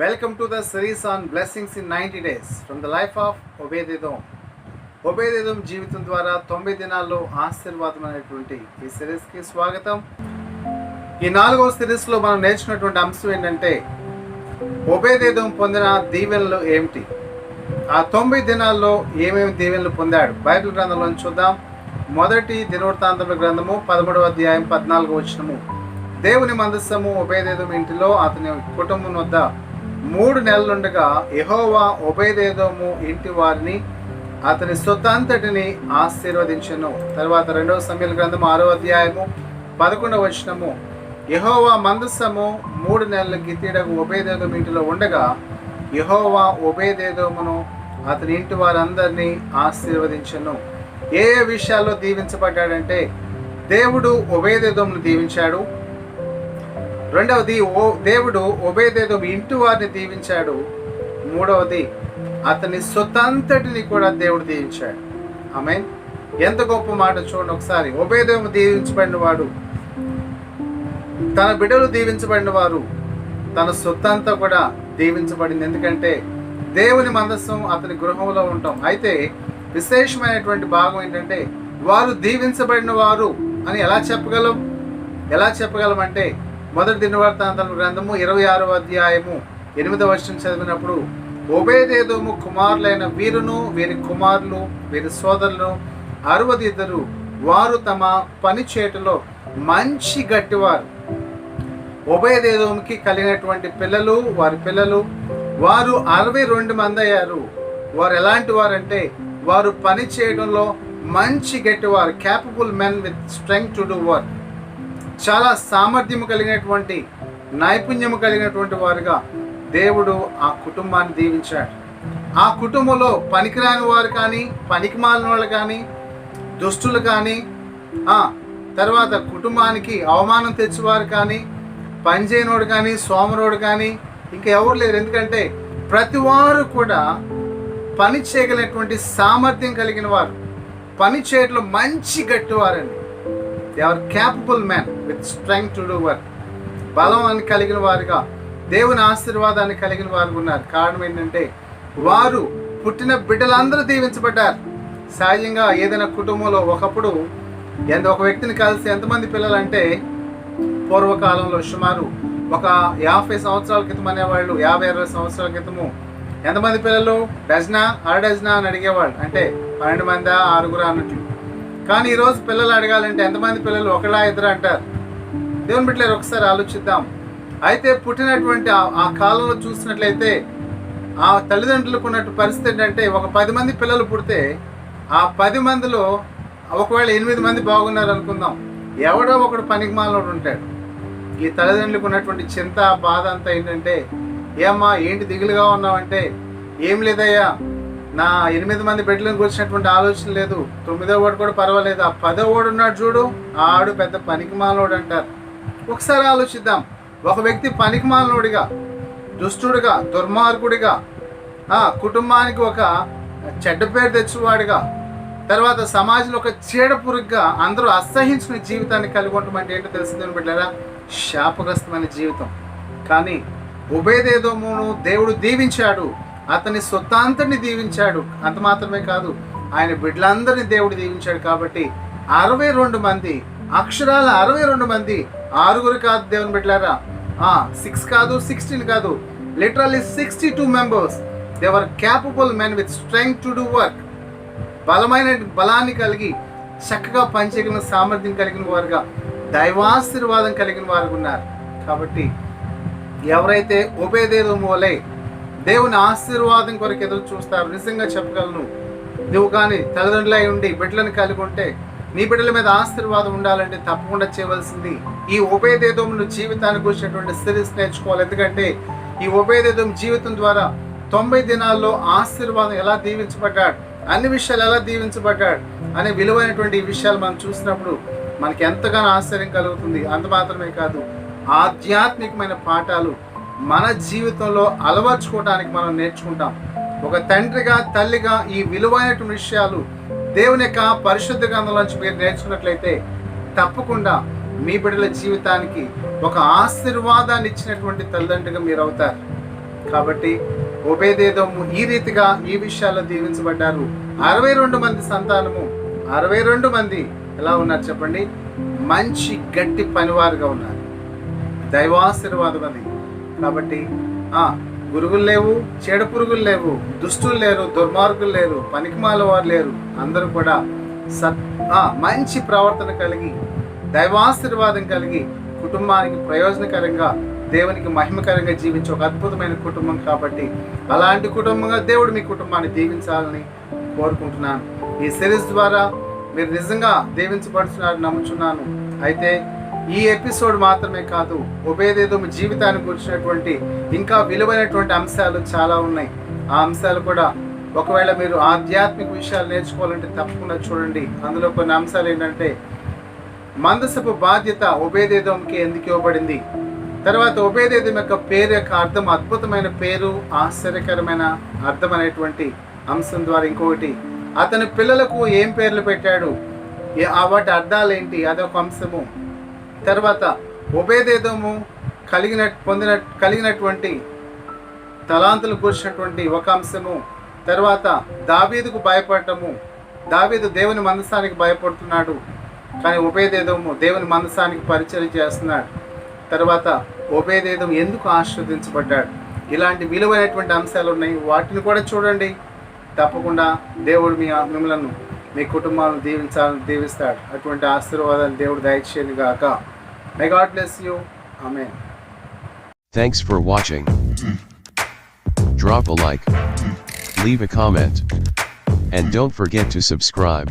Welcome to the series on blessings in 90 days from the life of Obed-Edom. Obed-Edom జీవితం ద్వారా 90 దినాల్లో ఆశీర్వాదమైనటువంటి ఈ సిరీస్కి స్వాగతం. ఈ 4వ సిరీస్లో మనం నేర్చుకున్నటువంటి అంశం ఏంటంటే ఒబేదెదోము పొందిన దీవెనలు ఏమిటి, ఆ 90 దినాల్లో ఏమేమి దీవెనలు పొందాడు. బైబిల్ గ్రంథంలో చూద్దాం. మొదటి దినవృత్తాంతముల గ్రంథము 11వ అధ్యాయం 14వ వచనము. దేవుని మందస్సము ఒబేదెదోము ఇంటిలో అతని కుటుంబం వద్ద 3 నెలలుండగా యెహోవా ఒబేదెదోము ఇంటి వారిని అతని సొత్తంతటిని ఆశీర్వదించెను. తర్వాత 2వ సమూయేలు గ్రంథము 6వ అధ్యాయము 11వ వచనము. యెహోవా మందస్సము 3 నెలలు గిత్తీడకు ఒబేదెదోము ఇంటిలో ఉండగా యెహోవా ఒబేదెదోమును అతని ఇంటి వారందరినీ ఆశీర్వదించెను. ఏ విషయాల్లో దీవించబడ్డాడంటే దేవుడు ఒబేదెదోమును దీవించాడు. రెండవది దేవుడు ఒబేదెదోము ఇంటి వారిని దీవించాడు. మూడవది అతని సొత్తంతటిని కూడా దేవుడు దీవించాడు. ఆమేన్. ఎంత గొప్ప మాట చూడండి ఒకసారి. ఒబేదెదోము దీవించబడిన వాడు, తన బిడ్డలు దీవించబడిన వారు, తన సొత్తంతా కూడా దీవించబడింది. ఎందుకంటే దేవుని మందస్సం అతని గృహంలో ఉంటాం. అయితే విశేషమైనటువంటి భాగం ఏంటంటే వారు దీవించబడిన వారు అని ఎలా చెప్పగలం అంటే మొదటి దినవృత్తాంతముల గ్రంథము 26వ అధ్యాయము 8వ వచనం చదివినప్పుడు ఒబేదెదోము కుమారులైన వీరును వీరి కుమారులు వీరి సోదరులు 62 వారు తమ పని చేటులో మంచి గట్టివారు. ఒబేదెదోముకి కలిగినటువంటి పిల్లలు, వారి పిల్లలు, వారు 62 మంది అయ్యారు. వారు ఎలాంటి వారంటే వారు పని చేయడంలో మంచి గట్టివారు, capable men with strength to do work. చాలా సామర్థ్యము కలిగినటువంటి, నైపుణ్యము కలిగినటువంటి వారుగా దేవుడు ఆ కుటుంబాన్ని దీవించాడు. ఆ కుటుంబంలో పనికిరాని వారు కానీ, పనికి మాలిన వాళ్ళు కానీ, దుష్టులు కానీ, తర్వాత కుటుంబానికి అవమానం తెచ్చేవారు కానీ, పనిచేయనోడు కానీ, సోమరోడు కానీ ఇంకా ఎవరు లేరు. ఎందుకంటే ప్రతి వారు కూడా పని చేయగలిగినటువంటి సామర్థ్యం కలిగిన వారు, పని చేయడంలో మంచి గట్టివారండి. They are capable man with strength to do work. బలం కలిగిన వారుగా, దేవుని ఆశీర్వాదాన్ని కలిగిన వారు ఉన్నారు. కారణం ఏంటంటే వారు పుట్టిన బిడ్డలందరూ దీవించబడ్డారు. సహజంగా ఏదైనా కుటుంబంలో ఒకప్పుడు ఒక వ్యక్తిని కలిసి ఎంతమంది పిల్లలు అంటే పూర్వకాలంలో సుమారు ఒక 50 సంవత్సరాల క్రితం అనేవాళ్ళు, 50-60 సంవత్సరాల క్రితము ఎంతమంది పిల్లలు, డజనా అర డజనా అని అడిగేవాళ్ళు. అంటే 12 మందా 6 అన్నట్లు. కానీ ఈరోజు పిల్లలు అడగాలంటే ఎంతమంది పిల్లలు, 1-2 అంటారు. దేవుని బిడ్డలారా ఒకసారి ఆలోచిద్దాం. అయితే పుట్టినటువంటి ఆ కాలంలో చూసినట్లయితే ఆ తల్లిదండ్రులకు ఉన్నట్టు పరిస్థితి ఏంటంటే ఒక 10 మంది పిల్లలు పుడితే ఆ 10 మందిలో ఒకవేళ 8 మంది బాగున్నారు అనుకుందాం, ఎవడో ఒకడు పనికిమాలినోడు ఉంటాడు. ఈ తల్లిదండ్రులకు ఉన్నటువంటి చింత, బాధ అంతా ఏంటంటే, ఏమ్మా ఏంటి దిగులుగా ఉన్నావంటే, ఏం లేదయ్యా నా 8 మంది బిడ్డలను కూర్చున్నటువంటి ఆలోచన లేదు, 9వ వాడు కూడా పర్వాలేదు, ఆ 10వ వాడు ఉన్నాడు చూడు, ఆడు పెద్ద పనికిమాలినోడు అంటారు. ఒకసారి ఆలోచిద్దాం. ఒక వ్యక్తి పనికిమాలినోడిగా, దుష్టుడిగా, దుర్మార్గుడిగా, కుటుంబానికి ఒక చెడ్డ పేరు తెచ్చేవాడిగా, తర్వాత సమాజంలో ఒక చీడపురుగ్గా అందరూ అసహించుకునే జీవితాన్ని కలిగి ఉండమంటే ఏంటో తెలిసిందని బిడ్డలారా, శాపగ్రస్తమైన జీవితం. కానీ ఒబేదెదోమును దేవుడు దీవించాడు, అతని సొత్తాంతని దీవించాడు. అంత మాత్రమే కాదు, ఆయన బిడ్డలందరినీ దేవుడు దీవించాడు. కాబట్టి 62 మంది, అక్షరాల 62 మంది, 6 కాదు దేవుని బిడ్డలారా, 6 కాదు, 16 కాదు, literally 62 members. They were capable men with strength to do work. బలాన్ని కలిగి చక్కగా పనిచేయగలిగిన సామర్థ్యం కలిగిన వారుగా, దైవాశీర్వాదం కలిగిన వారు ఉన్నారు. కాబట్టి ఎవరైతే ఒబేదెదోము వలె దేవుని ఆశీర్వాదం కొరకు ఎదురు చూస్తారు, నిజంగా చెప్పగలను, నువ్వు కానీ తల్లిదండ్రులై ఉండి బిడ్డలను కలిగి ఉంటే నీ బిడ్డల మీద ఆశీర్వాదం ఉండాలంటే తప్పకుండా చేయవలసింది ఈ ఒబేదెదోము జీవితానికి వచ్చినటువంటి సిరీస్ నేర్చుకోవాలి. ఎందుకంటే ఈ ఒబేదెదోము జీవితం ద్వారా 90 దినాల్లో ఆశీర్వాదం ఎలా దీవించబడ్డాడు, అన్ని విషయాలు ఎలా దీవించబడ్డాడు అనే విలువైనటువంటి ఈ విషయాలు మనం చూసినప్పుడు మనకి ఎంతగానో ఆశ్చర్యం కలుగుతుంది. అంత మాత్రమే కాదు, ఆధ్యాత్మికమైన పాఠాలు మన జీవితంలో అలవర్చుకోవడానికి మనం నేర్చుకుంటాం. ఒక తండ్రిగా, తల్లిగా ఈ విలువైనటువంటి విషయాలు దేవుని యొక్క పరిశుద్ధ గ్రంథంలోంచి మీరు నేర్చుకున్నట్లయితే తప్పకుండా మీ బిడ్డల జీవితానికి ఒక ఆశీర్వాదాన్ని ఇచ్చినటువంటి తల్లిదండ్రులుగా మీరు అవుతారు. కాబట్టి ఓబేదేదోము ఈ రీతిగా ఈ విషయాల్లో దీవించబడ్డారు. 62 మంది సంతానము, 62 మంది ఎలా ఉన్నారు చెప్పండి? మంచి గట్టి పనివారుగా ఉన్నారు. దైవాశీర్వాదం అది. కాబట్టి గురుగులు లేవు, చెడ పురుగులు లేవు, దుష్టులు లేరు, దుర్మార్గులు లేరు, పనికిమాల వారు లేరు. అందరూ కూడా మంచి ప్రవర్తన కలిగి, దైవాశీర్వాదం కలిగి, కుటుంబానికి ప్రయోజనకరంగా, దేవునికి మహిమకరంగా జీవించే ఒక అద్భుతమైన కుటుంబం. కాబట్టి అలాంటి కుటుంబంగా దేవుడు మీ కుటుంబాన్ని దీవించాలని కోరుకుంటున్నాను. ఈ సిరీస్ ద్వారా మీరు నిజంగా దీవించబడుతున్నారని నమ్ముచున్నాను. అయితే ఈ ఎపిసోడ్ మాత్రమే కాదు, ఓబేదేదోము జీవితాన్ని గురించినటువంటి ఇంకా విలువైనటువంటి అంశాలు చాలా ఉన్నాయి. ఆ అంశాలు కూడా ఒకవేళ మీరు ఆధ్యాత్మిక విషయాలు నేర్చుకోవాలంటే తప్పకుండా చూడండి. అందులో కొన్ని అంశాలు ఏంటంటే, మందసపు బాధ్యత ఓబేదేదోముకి ఎందుకు ఇవ్వబడింది, తర్వాత ఓబేదేదోము యొక్క పేరు యొక్క అర్థం, అద్భుతమైన పేరు, ఆశ్చర్యకరమైన అర్థం అనేటువంటి అంశం ద్వారా. ఇంకొకటి, అతని పిల్లలకు ఏం పేర్లు పెట్టాడు, వాటి అర్థాలు ఏంటి, అదొక అంశము. తర్వాత ఓబేదేదోము కలిగినటువంటి తలాంతులు కూర్చున్నటువంటి ఒక అంశము. తర్వాత దావీదుకు భయపడటము. దావీదు దేవుని మందసానికి భయపడుతున్నాడు, కానీ ఓబేదేదోము దేవుని మందసానికి పరిచయం చేస్తున్నాడు. తర్వాత ఓబేదేదోము ఎందుకు ఆశీర్వదించబడ్డాడు. ఇలాంటి విలువైనటువంటి అంశాలు ఉన్నాయి. వాటిని కూడా చూడండి. తప్పకుండా దేవుడు మిమ్మల్ని, మీ కుటుంబాలను దీవిస్తాడు. అటువంటి ఆశీర్వాదాన్ని దేవుడు దయచేయను గాక. May God bless you. Amen. Thanks for watching. Drop a like, leave a comment, and don't forget to subscribe.